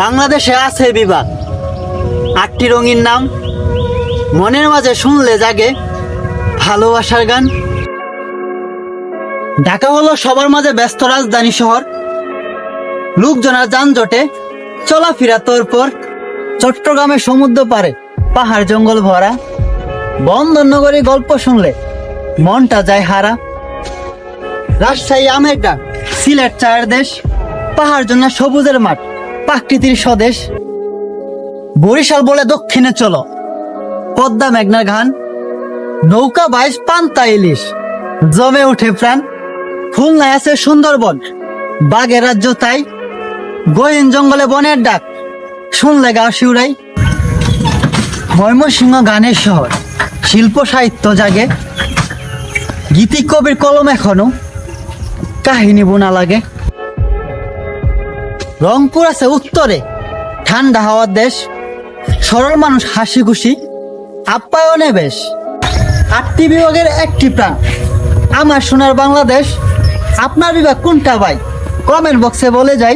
বাংলাদেশে আছে বিভাগ, 8টি রঙিন নাম, মনের মাঝে শুনলে জাগে ভালোবাসার গান। ঢাকা হলো সবার মাঝে ব্যস্ত রাজধানী শহর, লোকজনের যানজটে চলাফেরা তোরপর। চট্টগ্রামে সমুদ্র পারে পাহাড় জঙ্গল ভরা, বন্দরনগরী গল্প শুনলে মনটা যায় হারা। রাজশাহী আমের ডাক, সিলেট চায়ের দেশ, পাহাড় জন্য সবুজের মাঠ, প্রাকৃতির স্বদেশ। বরিশাল বলে দক্ষিণে চলো, পদ্মা মেঘনার ঘান, নৌকা বাইশ পান্তা ইলিশ, জমে ওঠে প্রাণ। খুলনায় আছে সুন্দরবন, বাঘের রাজ্য তাই, গহীন জঙ্গলে বনের ডাক, শুনলে গা শিউরাই। ময়মনসিংহ গানের শহর, শিল্প সাহিত্য জাগে, গীতিক কবির কলম এখনো কাহিনী বোনা লাগে। রংপুর আছে উত্তরে, ঠান্ডা হাওয়ার দেশ, সরল মানুষ হাসি খুশি আপ্যায়নে বেশ। 8টি বিভাগের একটি প্রাণ, আমার সোনার বাংলাদেশ। আপনার বিভাগ কোনটা ভাই? কমেন্ট বক্সে বলে যাই।